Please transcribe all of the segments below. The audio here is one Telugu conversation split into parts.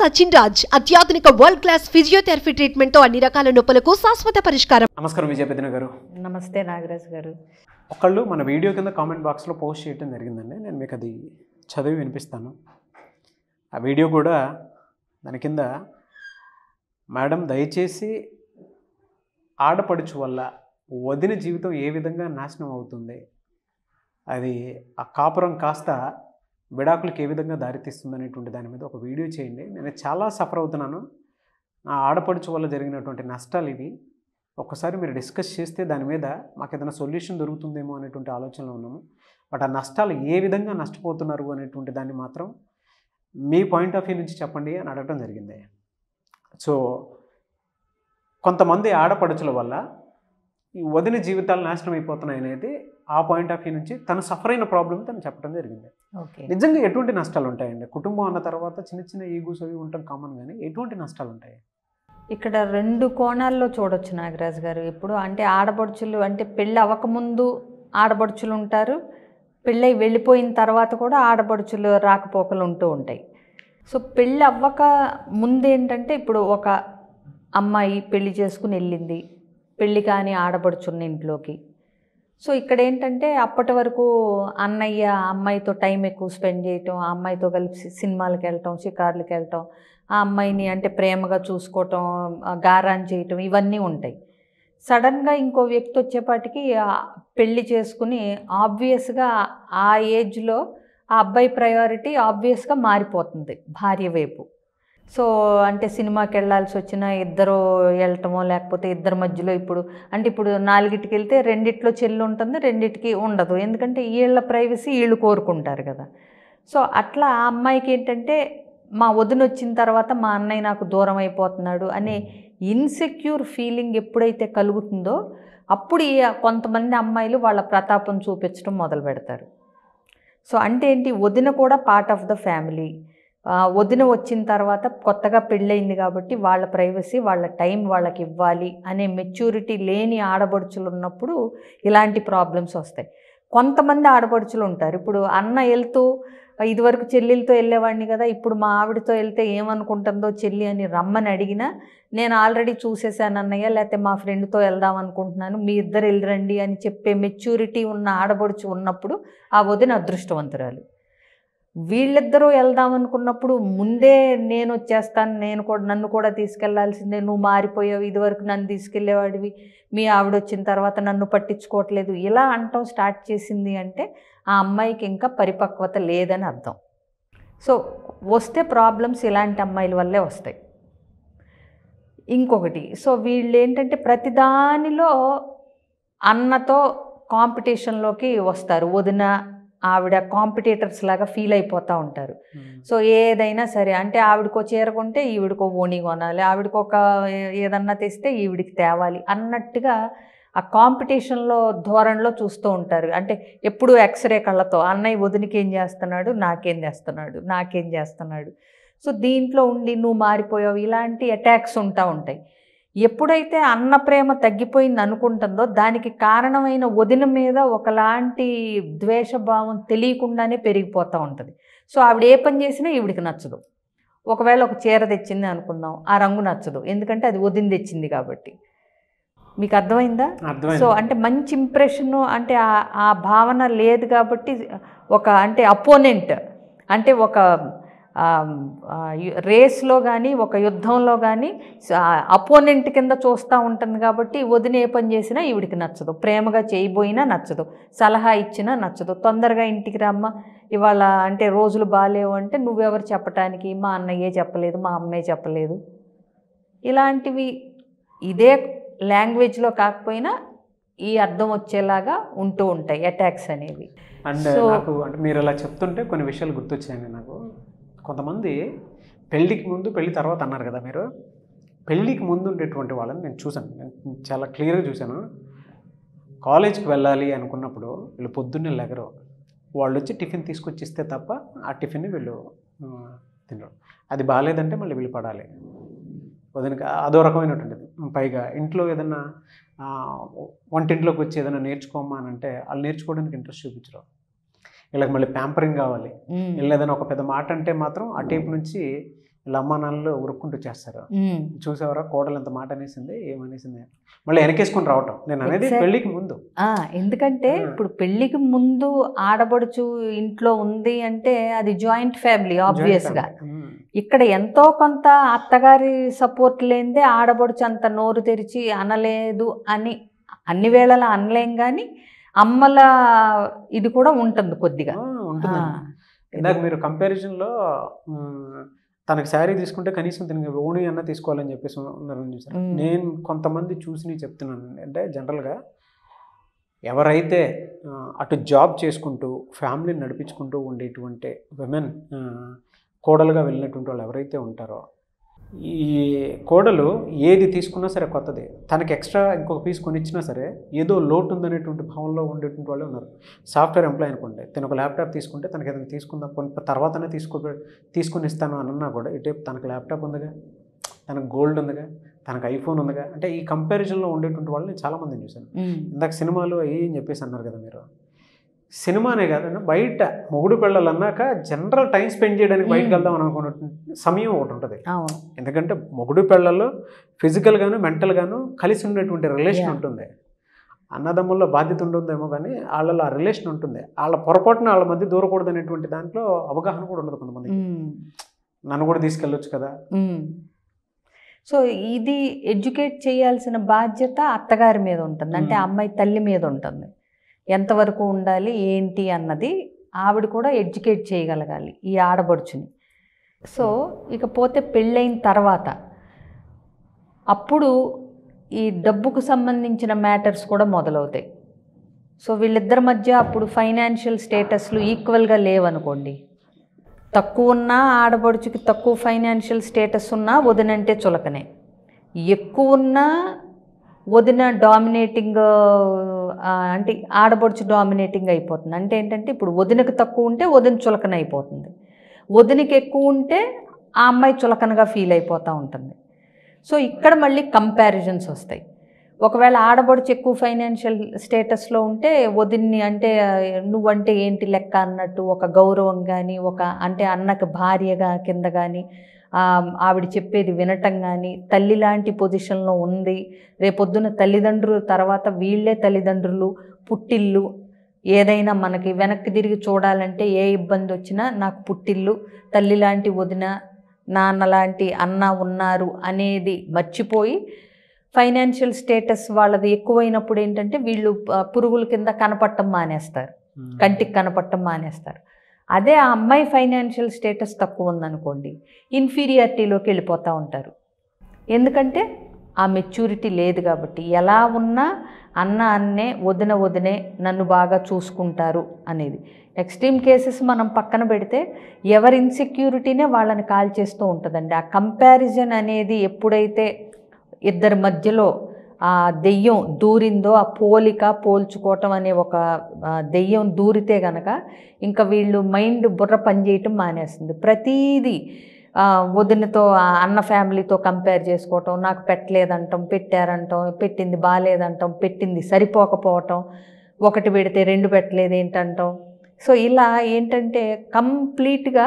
సచిన్ రాజ్ అత్యాధునిక వరల్డ్ క్లాస్ ఫిజియోథెరపీ ట్రీట్మెంట్ తో అన్ని రకాల నొప్పులకు శాశ్వత పరిష్కారం. నమస్కారం విజయపెద్దిన గారు. నమస్తే నాగరాజ్ గారు. ఒకళ్ళు మన వీడియో కింద కామెంట్ బాక్స్లో పోస్ట్ చేయడం జరిగిందండి. నేను మీకు అది చదివి వినిపిస్తాను. ఆ వీడియో కూడా దాని కింద, మేడం దయచేసి ఆడపడుచు వల్ల వదిన జీవితం ఏ విధంగా నాశనం అవుతుంది, అది ఆ కాపురం కాస్త విడాకులకు ఏ విధంగా దారితీస్తుంది అనేటువంటి దాని మీద ఒక వీడియో చేయండి. నేను చాలా సఫర్ అవుతున్నాను, నా ఆడపడుచు వల్ల జరిగినటువంటి నష్టాలు ఇవి, ఒక్కసారి మీరు డిస్కస్ చేస్తే దాని మీద మాకు ఏదైనా సొల్యూషన్ దొరుకుతుందేమో అనేటువంటి ఆలోచనలో ఉన్నాము. బట్ ఆ నష్టాలు ఏ విధంగా నష్టపోతున్నారు అనేటువంటి దాన్ని మాత్రం మీ పాయింట్ ఆఫ్ వ్యూ నుంచి చెప్పండి అని అడగడం జరిగింది. సో కొంతమంది ఆడపడుచుల వల్ల ఈ వదిన జీవితాలు నాశనం అయిపోతున్నాయి అనేది ఆ పాయింట్ ఆఫ్ వ్యూ నుంచి తను సఫర్ అయిన ప్రాబ్లం తను చెప్పడం జరిగింది. నిజంగా ఎటువంటి నష్టాలు ఉంటాయండి? కుటుంబం అన్న తర్వాత చిన్న చిన్న ఈగూస్ అవి ఉండటం కామన్, కానీ ఎటువంటి నష్టాలు ఉంటాయి? ఇక్కడ రెండు కోణాల్లో చూడొచ్చు నాగరాజ్ గారు. ఇప్పుడు అంటే ఆడపడుచులు అంటే పెళ్ళి అవ్వకముందు ఆడపడుచులు ఉంటారు, పెళ్ళై వెళ్ళిపోయిన తర్వాత కూడా ఆడపడుచులు రాకపోకలు ఉంటూ ఉంటాయి. సో పెళ్ళి అవ్వక ముందు ఏంటంటే, ఇప్పుడు ఒక అమ్మాయి పెళ్లి చేసుకుని వెళ్ళింది, పెళ్ళి కాని ఆడపడుచున్న ఇంట్లోకి. సో ఇక్కడ ఏంటంటే అప్పటి వరకు అన్నయ్య అమ్మాయితో టైం ఎక్కువ స్పెండ్ చేయటం, ఆ అమ్మాయితో కలిసి సినిమాలకు వెళ్ళటం, షికార్లకు వెళ్ళటం, ఆ అమ్మాయిని అంటే ప్రేమగా చూసుకోవటం, గారాన్ని చేయటం, ఇవన్నీ ఉంటాయి. సడన్గా ఇంకో వ్యక్తి వచ్చేపాటికి పెళ్ళి చేసుకుని ఆబ్వియస్గా ఆ ఏజ్లో ఆ అబ్బాయి ప్రయారిటీ ఆబ్వియస్గా మారిపోతుంది భార్య వైపు. సో అంటే సినిమాకి వెళ్ళాల్సి వచ్చినా ఇద్దరు వెళ్ళటమో, లేకపోతే ఇద్దరి మధ్యలో ఇప్పుడు 4కి వెళ్తే రెండిట్లో చెల్లి ఉంటుంది, రెండిటికి ఉండదు. ఎందుకంటే వీళ్ళ ప్రైవసీ వీళ్ళు కోరుకుంటారు కదా. సో అట్లా ఆ అమ్మాయికి ఏంటంటే, మా వదిన వచ్చిన తర్వాత మా అన్నయ్య నాకు దూరం అయిపోతున్నాడు అనే ఇన్సెక్యూర్ ఫీలింగ్ ఎప్పుడైతే కలుగుతుందో అప్పుడు కొంతమంది అమ్మాయిలు వాళ్ళ ప్రతాపం చూపించడం మొదలు పెడతారు. సో అంటే ఏంటి, వదిన కూడా పార్ట్ ఆఫ్ ద ఫ్యామిలీ. వదిన వచ్చిన తర్వాత కొత్తగా పెళ్ళయింది కాబట్టి వాళ్ళ ప్రైవసీ, వాళ్ళ టైం వాళ్ళకి ఇవ్వాలి అనే మెచ్యూరిటీ లేని ఆడపడుచులు ఉన్నప్పుడు ఇలాంటి ప్రాబ్లమ్స్ వస్తాయి. కొంతమంది ఆడపడుచులు ఉంటారు, ఇప్పుడు అన్న వెళ్తూ ఇదివరకు చెల్లెలతో వెళ్ళేవాడిని కదా, ఇప్పుడు మా ఆవిడతో వెళ్తే ఏమనుకుంటుందో చెల్లి అని రమ్మని అడిగినా, నేను ఆల్రెడీ చూసేసాను అన్నయ్య, లేకపోతే మా ఫ్రెండ్తో వెళ్దాం అనుకుంటున్నాను, మీ ఇద్దరు వెళ్ళరండి అని చెప్పే మెచ్యూరిటీ ఉన్న ఆడపడుచు ఉన్నప్పుడు ఆ వదిన అదృష్టవంతురాలు. వీళ్ళిద్దరూ వెళ్దాం అనుకున్నప్పుడు ముందే నేను వచ్చేస్తాను, నన్ను కూడా తీసుకెళ్లాల్సిందే, నువ్వు మారిపోయావు, ఇదివరకు నన్ను తీసుకెళ్లేవాడివి, మీ ఆవిడ వచ్చిన తర్వాత నన్ను పట్టించుకోవట్లేదు, ఇలా అంటాం స్టార్ట్ చేసింది అంటే ఆ అమ్మాయికి ఇంకా పరిపక్వత లేదని అర్థం. సో వస్తే ప్రాబ్లమ్స్ ఇలాంటి అమ్మాయిల వల్లే వస్తాయి. ఇంకొకటి, సో వీళ్ళు ఏంటంటే ప్రతిదానిలో అన్నతో కాంపిటీషన్లోకి వస్తారు. వదిన ఆవిడ కాంపిటేటర్స్ లాగా ఫీల్ అయిపోతూ ఉంటారు. సో ఏదైనా సరే అంటే ఆవిడకో చీర కొంటే ఈవిడికో ఓణి కొనాలి, ఆవిడకొక ఏదన్నా తెస్తే ఈవిడికి తేవాలి అన్నట్టుగా ఆ కాంపిటీషన్లో ధోరణిలో చూస్తూ ఉంటారు. అంటే ఎప్పుడూ ఎక్స్రే కళ్ళతో అన్నయ్య వదినకి ఏం చేస్తున్నాడు, నాకేం చేస్తున్నాడు. సో దీంట్లో ఉండి నువ్వు మారిపోయావు, ఇలాంటి అటాక్స్ ఉంటాయి. ఎప్పుడైతే అన్న ప్రేమ తగ్గిపోయింది అనుకుంటుందో దానికి కారణమైన వదిన మీద ఒకలాంటి ద్వేషభావం తెలియకుండానే పెరిగిపోతూ ఉంటుంది. సో ఆవిడ ఏ పని చేసినా ఈవిడికి నచ్చదు. ఒకవేళ ఒక చీర తెచ్చింది అనుకుందాం, ఆ రంగు నచ్చదు, ఎందుకంటే అది వదిన తెచ్చింది కాబట్టి. మీకు అర్థమైందా? సో అంటే మంచి ఇంప్రెషను అంటే ఆ భావన లేదు కాబట్టి అంటే అపోనెంట్ అంటే ఒక రేస్లో కానీ ఒక యుద్ధంలో కానీ అపోనెంట్ కింద చూస్తూ ఉంటుంది కాబట్టి వదిన ఏ పని చేసినా ఈవిడికి నచ్చదు, ప్రేమగా చేయబోయినా నచ్చదు, సలహా ఇచ్చినా నచ్చదు. తొందరగా ఇంటికి రమ్మ, ఇవాళ అంటే రోజులు బాగాలేవు అంటే నువ్వెవరు చెప్పడానికి, మా అన్నయ్యే చెప్పలేదు, మా అమ్మే చెప్పలేదు. ఇలాంటివి ఇదే లాంగ్వేజ్లో కాకపోయినా ఈ అర్థం వచ్చేలాగా ఉంటూ ఉంటాయి అటాక్స్ అనేవి. అండ్ నాకు అంటే మీరు అలా చెప్తుంటే కొన్ని విషయాలు గుర్తొచ్చాయండి నాకు. కొంతమంది పెళ్ళికి ముందు పెళ్ళి తర్వాత అన్నారు కదా మీరు, పెళ్ళికి ముందు ఉండేటువంటి వాళ్ళని నేను చూశాను, నేను చాలా క్లియర్గా చూశాను. కాలేజ్కి వెళ్ళాలి అనుకున్నప్పుడు వీళ్ళు పొద్దున్నే లెగరు, వాళ్ళు వచ్చి టిఫిన్ తీసుకొచ్చి ఇస్తే తప్ప ఆ టిఫిన్ని వీళ్ళు తినరు. అది బాగాలేదంటే మళ్ళీ వీళ్ళు పడాలి వదినకి, అదో రకమైనటువంటిది. పైగా ఇంట్లో ఏదన్నా వంటింట్లోకి వచ్చి ఏదైనా నేర్చుకోమా అని అంటే వాళ్ళు నేర్చుకోవడానికి ఇంట్రెస్ట్ చూపించరు. వీళ్ళకి మళ్ళీ ప్యాంపరింగ్ కావాలి. వీళ్ళు ఏదైనా ఒక పెద్ద మాట అంటే మాత్రం ఆ టైప్ నుంచి వీళ్ళ అమ్మా నాన్నలు ఉరుక్కుంటూ చేస్తారు. చూసేవారా కోడలు ఎంత మాట అనేసింది, ఏమనేసింది, మళ్ళీ వెనకేసుకొని రావటం. నేను అనేది పెళ్ళికి ముందు. ఎందుకంటే ఇప్పుడు పెళ్ళికి ముందు ఆడబడుచు ఇంట్లో ఉంది అంటే అది జాయింట్ ఫ్యామిలీ ఆబ్వియస్గా. ఇక్కడ ఎంతో కొంత అత్తగారి సపోర్ట్ లేనిదే ఆడబడుచు అంత నోరు తెరిచి అనలేదు అని అన్ని వేళలా అనలేం, కానీ అమ్మల ఇది కూడా ఉంటుంది కొద్దిగా. ఇందాక మీరు కంపారిజన్లో తనకు శారీ తీసుకుంటే కనీసం తనకి ఓణి అన్న తీసుకోవాలని చెప్పేసి ఉన్నారని చూసాను. నేను కొంతమంది చూసి చెప్తున్నాను అంటే జనరల్గా ఎవరైతే అటు జాబ్ చేసుకుంటూ ఫ్యామిలీని నడిపించుకుంటూ ఉండేటువంటి విమెన్ కోడలుగా వెళ్ళినటువంటి వాళ్ళు ఎవరైతే ఉంటారో, ఈ కోడలు ఏది తీసుకున్నా సరే కొత్తది, తనకి ఎక్స్ట్రా ఇంకొక పీస్ కొనిచ్చినా సరే ఏదో లోటు ఉందనేటువంటి భావంలో ఉండేటువంటి వాళ్ళే ఉన్నారు. సాఫ్ట్వేర్ ఎంప్లాయ్ అనుకోండి, తను ఒక ల్యాప్టాప్ తీసుకుంటే తనకి ఏదైనా తీసుకుందాం తర్వాతనే తీసుకొని ఇస్తాను అన్నా కూడా ఇటే తనకు ల్యాప్టాప్ ఉందిగా, తనకు గోల్డ్ ఉందిగా, తనకు ఐఫోన్ ఉందిగా. అంటే ఈ కంపారిజన్లో ఉండేటువంటి వాళ్ళని చాలామందిని చూశాను. ఇందాక సినిమాలు అయ్యి అని చెప్పేసి అన్నారు కదా మీరు. సినిమానే కాదండి, బయట మొగుడు పిల్లలు అన్నాక జనరల్ టైం స్పెండ్ చేయడానికి బయటకు వెళ్దాం అని అనుకున్న సమయం ఒకటి ఉంటుంది. ఎందుకంటే మొగుడు పిల్లలు ఫిజికల్గాను మెంటల్గాను కలిసి ఉండేటువంటి రిలేషన్ ఉంటుంది. అన్నదమ్ముల్లో బాధ్యత ఉంటుందేమో కానీ వాళ్ళలో ఆ రిలేషన్ ఉంటుంది. వాళ్ళ పొరపాటున వాళ్ళ మధ్య దూరకూడదు అనేటువంటి దాంట్లో అవగాహన కూడా ఉండదు కొంతమందికి. నన్ను కూడా తీసుకెళ్ళొచ్చు కదా. సో ఇది ఎడ్యుకేట్ చేయాల్సిన బాధ్యత అత్తగారి మీద ఉంటుంది, అంటే అమ్మాయి తల్లి మీద ఉంటుంది. ఎంతవరకు ఉండాలి ఏంటి అన్నది ఆవిడ కూడా ఎడ్యుకేట్ చేయగలగాలి ఈ ఆడబడుచుని. సో ఇకపోతే పెళ్ళైన తర్వాత అప్పుడు ఈ డబ్బుకు సంబంధించిన మ్యాటర్స్ కూడా మొదలవుతాయి. సో వీళ్ళిద్దరి మధ్య అప్పుడు ఫైనాన్షియల్ స్టేటస్లు ఈక్వల్గా లేవనుకోండి, తక్కువ ఉన్నా ఆడబడుచుకి తక్కువ ఫైనాన్షియల్ స్టేటస్ ఉన్నా వదినంటే చులకనే, ఎక్కువ ఉన్నా వదిన డామినేటింగ్ అంటే ఆడబడుచు డామినేటింగ్ అయిపోతుంది. అంటే ఏంటంటే ఇప్పుడు వదినకు తక్కువ ఉంటే వదిన చులకన అయిపోతుంది, వదినకి ఎక్కువ ఉంటే ఆ అమ్మాయి చులకనగా ఫీల్ అయిపోతూ ఉంటుంది. సో ఇక్కడ మళ్ళీ కంపారిజన్స్ వస్తాయి. ఒకవేళ ఆడబడుచు ఎక్కువ ఫైనాన్షియల్ స్టేటస్లో ఉంటే వదిన్ని అంటే నువ్వంటే ఏంటి లెక్క అన్నట్టు ఒక గౌరవం కానీ, ఒక అంటే అన్నకు భార్యగా కింద కానీ ఆవిడ చెప్పేది వినటం కానీ, తల్లి లాంటి పొజిషన్లో ఉంది. రేపొద్దున తల్లిదండ్రులు తర్వాత వీళ్ళే తల్లిదండ్రులు, పుట్టిల్లు, ఏదైనా మనకి వెనక్కి తిరిగి చూడాలంటే ఏ ఇబ్బంది వచ్చినా నాకు పుట్టిల్లు, తల్లి లాంటి వదిన, నాన్న లాంటి అన్న ఉన్నారు అనేది మర్చిపోయి ఫైనాన్షియల్ స్టేటస్ వాళ్ళది ఎక్కువైనప్పుడు ఏంటంటే వీళ్ళు పురుగుల కింద కనపడటం మానేస్తారు, కంటికి కనపడటం మానేస్తారు. అదే ఆ అమ్మాయి ఫైనాన్షియల్ స్టేటస్ తక్కువ ఉందనుకోండి, ఇన్ఫీరియారిటీలోకి వెళ్ళిపోతూ ఉంటారు. ఎందుకంటే ఆ మెచ్యూరిటీ లేదు కాబట్టి, ఎలా ఉన్నా అన్న అన్నే, వదిన వదినే, నన్ను బాగా చూసుకుంటారు అనేది. ఎక్స్ట్రీమ్ కేసెస్ మనం పక్కన పెడితే ఎవరి ఇన్సెక్యూరిటీనే వాళ్ళని కాల్ చేస్తూ ఉంటుందండి. ఆ కంపారిజన్ అనేది ఎప్పుడైతే ఇద్దరి మధ్యలో ఆ దెయ్యం దూరిందో, ఆ పోల్చుకోవటం అనే ఒక దెయ్యం దూరితే గనక ఇంకా వీళ్ళు మైండ్ బుర్ర పనిచేయటం మానేస్తుంది. ప్రతీది వదినతో అన్న ఫ్యామిలీతో కంపేర్ చేసుకోవటం, నాకు పెట్టలేదంటాం, పెట్టారంటాం, పెట్టింది బాగాలేదంటాం, పెట్టింది సరిపోకపోవటం, ఒకటి పెడితే రెండు పెట్టలేదు ఏంటంటాం. సో ఇలా ఏంటంటే కంప్లీట్గా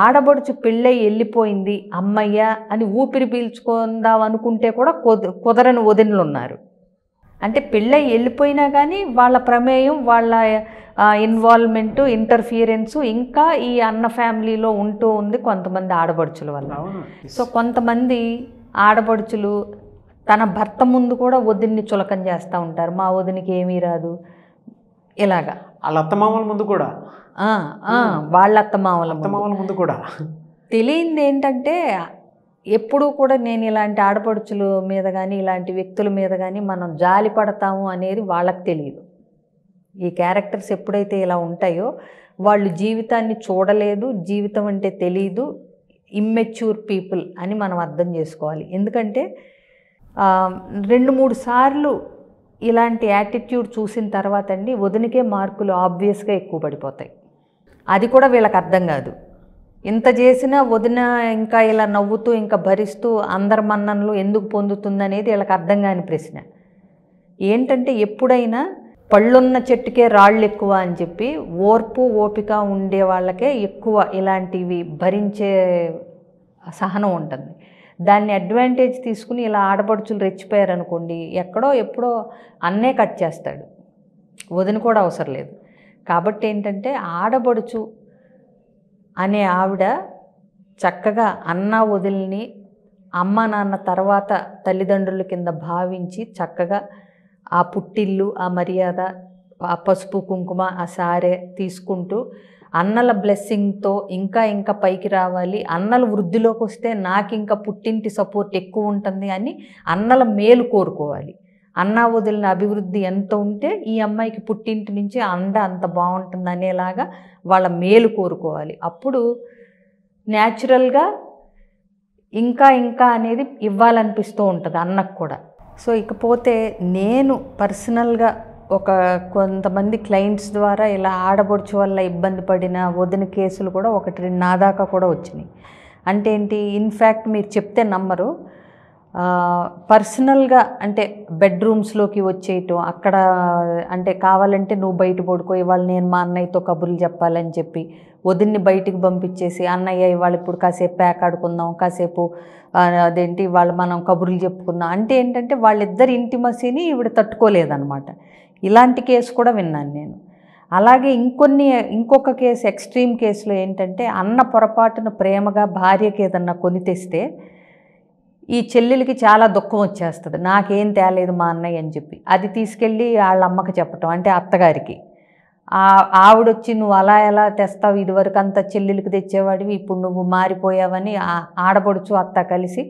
ఆడబడుచు పెళ్ళై వెళ్ళిపోయింది అమ్మయ్య అని ఊపిరి పీల్చుకుందాం అనుకుంటే కూడా కుదరని వదినలు ఉన్నారు. అంటే పెళ్ళై వెళ్ళిపోయినా కానీ వాళ్ళ ప్రమేయం, వాళ్ళ ఇన్వాల్వ్మెంటు, ఇంటర్ఫియరెన్సు ఇంకా ఈ అన్న ఫ్యామిలీలో ఉంటూ ఉంది కొంతమంది ఆడబడుచుల వల్ల. సో కొంతమంది ఆడబడుచులు తన భర్త ముందు కూడా వదిన్ని చులకం చేస్తూ ఉంటారు, మా వదినికి ఏమీ రాదు ఇలాగా. వాళ్ళ అత్తమామల ముందు కూడా, వాళ్ళ అత్తమామల ముందు కూడా తెలియంది ఏంటంటే ఎప్పుడూ కూడా నేను ఇలాంటి ఆడపడుచుల మీద కానీ ఇలాంటి వ్యక్తుల మీద కానీ మనం జాలి పడతాము అనేది వాళ్ళకి తెలియదు. ఈ క్యారెక్టర్స్ ఎప్పుడైతే ఇలా ఉంటాయో వాళ్ళు జీవితాన్ని చూడలేదు, జీవితం అంటే తెలీదు, ఇమ్మెచ్యూర్ పీపుల్ అని మనం అర్థం చేసుకోవాలి. ఎందుకంటే 2-3 సార్లు ఇలాంటి యాటిట్యూడ్ చూసిన తర్వాత అండి వదినకే మార్కులు ఆబ్వియస్గా ఎక్కువ పడిపోతాయి. అది కూడా వీళ్ళకి అర్థం కాదు. ఇంత చేసినా వదిన ఇంకా ఇలా నవ్వుతూ ఇంకా భరిస్తూ అందరి మన్ననలు ఎందుకు పొందుతుందనేది వీళ్ళకి అర్థం కాని ప్రశ్న. ఏంటంటే ఎప్పుడైనా పళ్ళున్న చెట్టుకే రాళ్ళు ఎక్కువ అని చెప్పి ఓర్పు ఓపిక ఉండే వాళ్ళకే ఎక్కువ ఇలాంటివి భరించే సహనం ఉంటుంది. దాన్ని అడ్వాంటేజ్ తీసుకుని ఇలా ఆడపడుచులు రెచ్చిపోయారనుకోండి, ఎక్కడో ఎప్పుడో అన్నే కట్ చేస్తాడు, వదిన కూడా అవసరం లేదు. కాబట్టి ఏంటంటే ఆడపడుచు అనే ఆవిడ చక్కగా అన్న వదిలిని అమ్మ నాన్న తర్వాత తల్లిదండ్రుల కింద భావించి చక్కగా ఆ పుట్టిల్లు, ఆ మర్యాద, ఆ పసుపు కుంకుమ, ఆ సారె తీసుకుంటూ అన్నల బ్లెస్సింగ్తో ఇంకా ఇంకా పైకి రావాలి, అన్నలు వృద్ధిలోకి వస్తే నాకు ఇంకా పుట్టింటి సపోర్ట్ ఎక్కువ ఉంటుంది అని అన్నల మేలు కోరుకోవాలి. అన్నా వదిలిన అభివృద్ధి ఎంత ఉంటే ఈ అమ్మాయికి పుట్టింటి నుంచి అంత బాగుంటుంది అనేలాగా వాళ్ళ మేలు కోరుకోవాలి. అప్పుడు న్యాచురల్గా ఇంకా ఇంకా అనేది ఇవ్వాలనిపిస్తూ ఉంటుంది అన్నకు కూడా. సో ఇకపోతే నేను పర్సనల్గా కొంతమంది క్లయింట్స్ ద్వారా ఇలా ఆడపడుచు వల్ల ఇబ్బంది పడిన వదిన కేసులు కూడా 1-2 నా దాకా కూడా వచ్చినాయి. అంటే ఏంటి, ఇన్ఫ్యాక్ట్ మీరు చెప్తే నమ్మరు, పర్సనల్గా అంటే బెడ్రూమ్స్లోకి వచ్చేయటం, అక్కడ అంటే కావాలంటే నువ్వు బయట పడుకో, ఇవాళ నేను మా అన్నయ్యతో కబుర్లు చెప్పాలని చెప్పి వదిన్ని బయటికి పంపించేసి, అన్నయ్య ఇవాళ ఇప్పుడు కాసేపు ప్యాక్ ఆడుకుందాం, కాసేపు అదేంటి ఇవాళ మనం కబుర్లు చెప్పుకుందాం అంటే ఏంటంటే వాళ్ళిద్దరి ఇంటిమసీని ఈవిడ తట్టుకోలేదన్నమాట. ఇలాంటి కేసు కూడా విన్నాను నేను. అలాగే ఇంకొక కేసు, ఎక్స్ట్రీమ్ కేసులో ఏంటంటే అన్న పొరపాటున ప్రేమగా భార్యకి ఏదన్నా కొని తెస్తే ఈ చెల్లెలకి చాలా దుఃఖం వచ్చేస్తుంది, నాకేం తేలేదు మా అన్నయ్య అని చెప్పి. అది తీసుకెళ్ళి వాళ్ళ అమ్మకి చెప్పటం, అంటే అత్తగారికి. ఆవిడొచ్చి నువ్వు అలా ఎలా తెస్తావు, ఇదివరకు అంతా చెల్లెలకి తెచ్చేవాడివి, ఇప్పుడు నువ్వు మారిపోయావని ఆడపడుచు అత్త కలిసి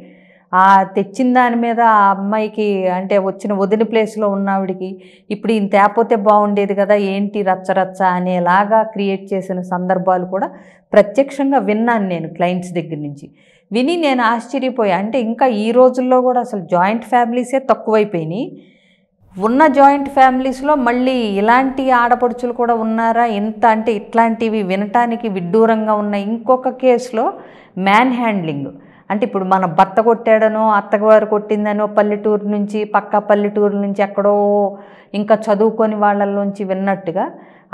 తెచ్చిన దాని మీద ఆ అమ్మాయికి, అంటే వచ్చిన వదిన ప్లేస్లో ఉన్నవాడికి ఇప్పుడు ఈయన తేపోతే బాగుండేది కదా, ఏంటి రచ్చరచ్చ అనేలాగా క్రియేట్ చేసిన సందర్భాలు కూడా ప్రత్యక్షంగా విన్నాను నేను క్లయింట్స్ దగ్గర నుంచి. విని నేను ఆశ్చర్యపోయా. అంటే ఇంకా ఈ రోజుల్లో కూడా అసలు జాయింట్ ఫ్యామిలీసే తక్కువైపోయినాయి. ఉన్న జాయింట్ ఫ్యామిలీస్లో మళ్ళీ ఇలాంటి ఆడపడుచులు కూడా ఉన్నారా ఇంత, అంటే ఇట్లాంటివి వినటానికి విడ్డూరంగా ఉన్నాయి. ఇంకొక కేసులో మ్యాన్ హ్యాండ్లింగ్, అంటే ఇప్పుడు మన భర్త కొట్టాడనో అత్తగారు కొట్టిందనో పల్లెటూరు నుంచి, పక్క పల్లెటూరు నుంచి ఎక్కడో ఇంకా చదువుకొని వాళ్ళల్లోంచి విన్నట్టుగా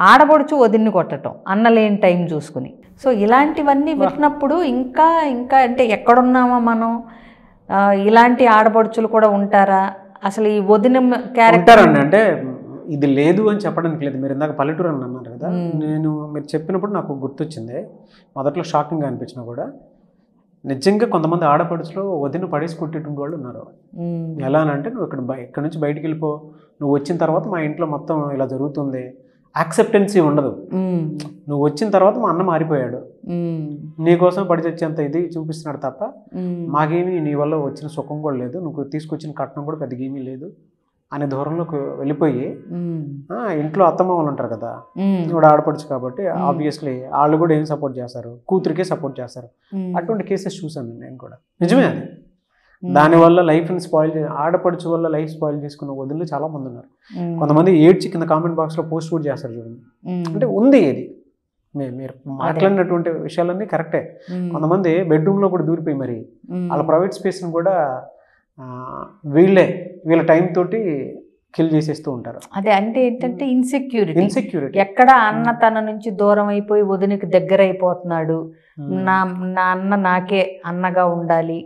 ఆడపడుచు వదిన్ని కొట్టడం అన్నలేని టైం చూసుకుని. సో ఇలాంటివన్నీ విన్నప్పుడు ఇంకా ఇంకా అంటే ఎక్కడున్నామా మనం, ఇలాంటి ఆడపడుచులు కూడా ఉంటారా, అసలు ఈ వదిన క్యారెక్టర్ అంటే ఇది లేదు అని చెప్పడానికి లేదు. మీరు ఇందాక పల్లెటూరు అని అన్నారు కదా, మీరు చెప్పినప్పుడు నాకు గుర్తొచ్చింది. మొదట్లో షాకింగ్గా అనిపించినా కూడా నిజంగా కొంతమంది ఆడపడుచులో వదిన పడేసి కొట్టేటువంటి వాళ్ళు ఉన్నారు. ఎలా అంటే నువ్వు ఇక్కడ నుంచి బయటికి వెళ్ళిపో, నువ్వు వచ్చిన తర్వాత మా ఇంట్లో మొత్తం ఇలా జరుగుతుంది, యాక్సెప్టెన్సీ ఉండదు. నువ్వు వచ్చిన తర్వాత మా అన్న మారిపోయాడు, నీకోసం పడి చచ్చేంత ఇది చూపిస్తున్నాడు తప్ప మాకేమీ నీ వల్ల వచ్చిన సుఖం కూడా లేదు, నువ్వు తీసుకొచ్చిన కట్నం కూడా పెద్దగా ఏమీ లేదు అనే దూరంలోకి వెళ్ళిపోయి ఇంట్లో అత్తమామలు ఉంటారు కదా, ఇప్పుడు ఆడపడుచు కాబట్టి ఆబ్వియస్లీ వాళ్ళు కూడా ఏం సపోర్ట్ చేస్తారు, కూతురికే సపోర్ట్ చేస్తారు. అటువంటి కేసెస్ చూసాను నేను కూడా. నిజమే అది. దానివల్ల లైఫ్ని స్పాయిల్ ఆడపడుచు వల్ల లైఫ్ స్పాయిల్ చేసుకున్న వదిలి చాలా మంది ఉన్నారు. కొంతమంది ఏడ్చి కింద కామెంట్ బాక్స్లో పోస్ట్ కూడా చేస్తారు చూడండి. అంటే ఉంది ఇది, మీరు మాట్లాడినటువంటి విషయాలన్నీ కరెక్టే. కొంతమంది బెడ్రూమ్లో కూడా దూరిపోయి మరి వాళ్ళ ప్రైవేట్ స్పేస్ని కూడా వీళ్ళ టైం తోటి కిల్ చేసేస్తూ ఉంటారు. అదే అంటే ఏంటంటే ఇన్సెక్యూరిటీ. ఎక్కడ అన్న తన నుంచి దూరం అయిపోయి వదినికి దగ్గర అయిపోతున్నాడు, నా అన్న నాకే అన్నగా ఉండాలి,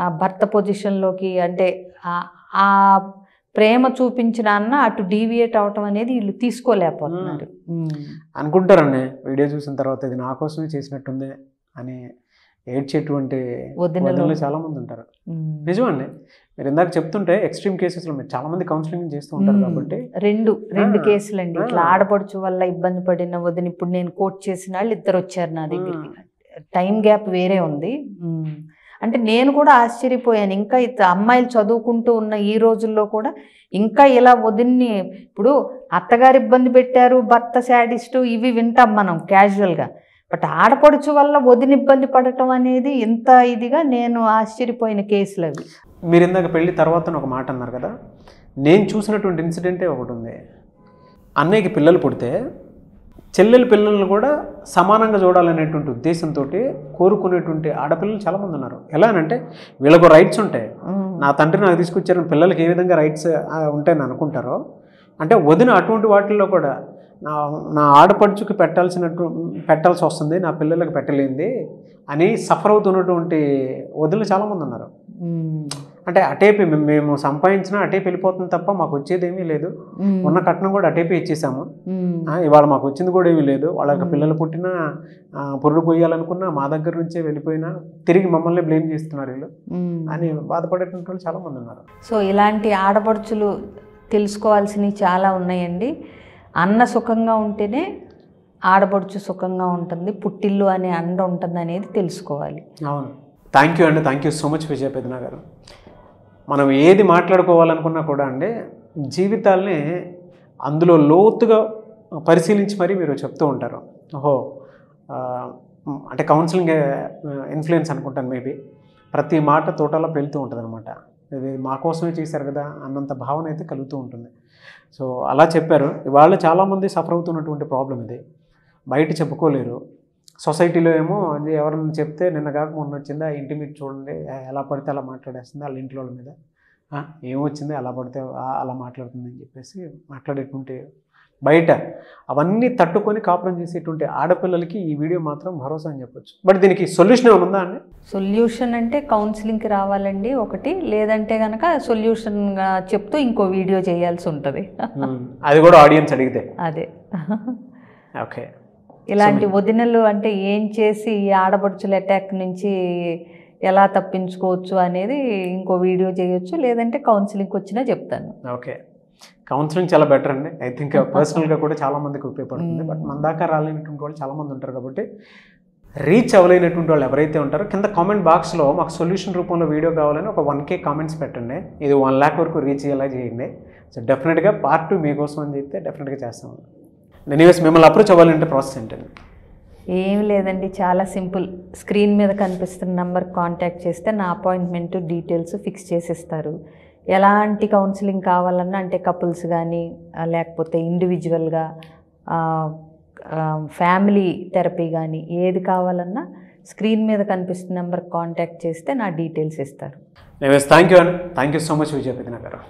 ఆ భర్త పొజిషన్లోకి అంటే ఆ ప్రేమ చూపించిన అన్న అటు డీవియేట్ అవటం అనేది వీళ్ళు తీసుకోలేకపోతున్నారు. అనుకుంటారండి వీడియో చూసిన తర్వాత ఇది నా కోసమే చేసినట్టుంది అని ఏడ్చేటువంటి వదినలు చాలా మంది ఉంటారు. నిజమండి, మీరు ఇందాక చెప్తుంటే ఎక్స్ట్రీమ్ కేసెస్లో మీరు చాలా మంది కౌన్సిలింగ్ చేస్తూ ఉంటారు కాబట్టి రెండు కేసులు అండి ఇట్లా ఆడపడుచు వల్ల ఇబ్బంది పడిన వదిన. ఇప్పుడు నేను కోట్ చేసిన వాళ్ళు 2 వచ్చారు నా దగ్గరికి, టైం గ్యాప్ వేరే ఉంది. అంటే నేను కూడా ఆశ్చర్యపోయాను, ఇంకా అమ్మాయిలు చదువుకుంటూ ఉన్న ఈ రోజుల్లో కూడా ఇంకా ఇలా వదిన్ని, ఇప్పుడు అత్తగారు ఇబ్బంది పెట్టారు, భర్త శాడిస్టు, ఇవి వింటాం మనం క్యాజువల్గా. బట్ ఆడపడుచు వల్ల వదిన ఇబ్బంది పడటం అనేది ఇంత ఇదిగా నేను ఆశ్చర్యపోయిన కేసులు అవి. మీరు ఇందాక పెళ్ళి తర్వాత ఒక మాట అన్నారు కదా, నేను చూసినటువంటి ఇన్సిడెంటే ఒకటి ఉంది. అన్నయ్యకి పిల్లలు పుడితే చెల్లెల పిల్లలను కూడా సమానంగా చూడాలనేటువంటి ఉద్దేశంతో కోరుకునేటువంటి ఆడపిల్లలు చాలామంది ఉన్నారు. ఎలా అంటే వీళ్ళకు రైట్స్ ఉంటాయి, నా తండ్రి నాకు తీసుకొచ్చారని పిల్లలకి ఏ విధంగా రైట్స్ ఉంటాయని అనుకుంటారో, అంటే వదిన అటువంటి వాటిల్లో కూడా నా ఆడపడుచుకి పెట్టాల్సి వస్తుంది, నా పిల్లలకు పెట్టలేంది అని సఫర్ అవుతున్నటువంటి వదులు చాలామంది ఉన్నారు. అంటే అటేపి మేము సంపాదించినా అటేపి వెళ్ళిపోతుంది తప్ప మాకు వచ్చేది ఏమీ లేదు, ఉన్న కట్నం కూడా అటేపి ఇచ్చేసాము, ఇవాళ మాకు వచ్చింది కూడా ఏమీ లేదు, వాళ్ళకి పిల్లలు పుట్టినా పురుడు పోయాలనుకున్నా మా దగ్గర నుంచే వెళ్ళిపోయినా తిరిగి మమ్మల్ని బ్లేమ్ చేస్తున్నారు వీళ్ళు అని బాధపడేటువంటి వాళ్ళు చాలామంది ఉన్నారు. సో ఇలాంటి ఆడపడుచులు తెలుసుకోవాల్సినవి చాలా ఉన్నాయండి. అన్న సుఖంగా ఉంటేనే ఆడపడుచు సుఖంగా ఉంటుంది, పుట్టిల్లు అనే అండ ఉంటుంది అనేది తెలుసుకోవాలి. అవును, థ్యాంక్ యూ అండి, థ్యాంక్ యూ సో మచ్ విజయ పెద్దన గారు. మనం ఏది మాట్లాడుకోవాలనుకున్నా కూడా అండి జీవితాల్ని అందులో లోతుగా పరిశీలించి మరీ మీరు చెప్తూ ఉంటారు. ఓహో అంటే కౌన్సిలింగ్ ఇన్ఫ్లుయెన్స్ అనుకుంటాను మేబీ, ప్రతి మాట తోటలో పెళ్తూ ఉంటుంది అనమాట. ఇది మా కోసమే చేశారు కదా అన్నంత భావన అయితే కలుగుతూ ఉంటుంది. సో అలా చెప్పారు. ఇవాళ చాలామంది సఫర్ అవుతున్నటువంటి ప్రాబ్లం ఇది, బయట చెప్పుకోలేరు. సొసైటీలో ఏమో అది ఎవరైనా చెప్తే నిన్న కాక మొన్న వచ్చిందా ఇంటిమేట్ చూడండి ఎలా పడితే అలా మాట్లాడేస్తుంది వాళ్ళ ఇంట్లో వాళ్ళ మీద, ఏమొచ్చింది అలా పడితే అలా మాట్లాడుతుంది అని చెప్పేసి మాట్లాడేటువంటి బయట అవన్నీ తట్టుకొని కాపురం చేసేటువంటి ఆడపిల్లలకి ఈ వీడియో మాత్రం భరోసా అని చెప్పొచ్చు. బట్ దీనికి సొల్యూషన్ ఏమైనా ఉందా అండి? సొల్యూషన్ అంటే కౌన్సిలింగ్కి రావాలండి ఒకటి, లేదంటే కనుక సొల్యూషన్గా చెప్తూ ఇంకో వీడియో చేయాల్సి ఉంటుంది. అది కూడా ఆడియన్స్ అడిగితే అదే. ఓకే, ఇలాంటి వదినలు అంటే ఏం చేసి ఈ ఆడపడుచుల అటాక్ నుంచి ఎలా తప్పించుకోవచ్చు అనేది ఇంకో వీడియో చేయొచ్చు, లేదంటే కౌన్సిలింగ్కి వచ్చినా చెప్తాను. ఓకే, కౌన్సిలింగ్ చాలా బెటర్ అండి. ఐ థింక్ పర్సనల్గా కూడా చాలామందికి ఉపయోగపడుతుంది. బట్ మన దాకా రాలేనటువంటి వాళ్ళు చాలామంది ఉంటారు కాబట్టి రీచ్ అవ్వలేనటువంటి వాళ్ళు ఎవరైతే ఉంటారో కింద కామెంట్ బాక్స్లో మాకు సొల్యూషన్ రూపంలో వీడియో కావాలని ఒక 1K కామెంట్స్ పెట్టండి. ఇది 1 lakh వరకు రీచ్ అయ్యేలా చేయండి. సో డెఫినెట్గా పార్ట్ 2 మీకోసం అని చెప్తే డెఫినెట్గా చేస్తాము. ఎనీవేస్ మిమ్మల్ని అప్రోచ్ అవ్వాలంటే ప్రాసెస్ ఏంటండి? ఏం లేదండి, చాలా సింపుల్. స్క్రీన్ మీద కనిపిస్తున్న నెంబర్కి కాంటాక్ట్ చేస్తే నా అపాయింట్మెంట్ డీటెయిల్స్ ఫిక్స్ చేసిస్తారు. ఎలాంటి కౌన్సిలింగ్ కావాలన్నా, అంటే కపుల్స్ కానీ లేకపోతే ఇండివిజువల్గా ఫ్యామిలీ థెరపీ కానీ ఏది కావాలన్నా స్క్రీన్ మీద కనిపిస్తున్న నెంబర్కి కాంటాక్ట్ చేస్తే నా డీటెయిల్స్ ఇస్తారు. థ్యాంక్ యూ అండి, థ్యాంక్ యూ సో మచ్ విజయ పెద్దన గారు.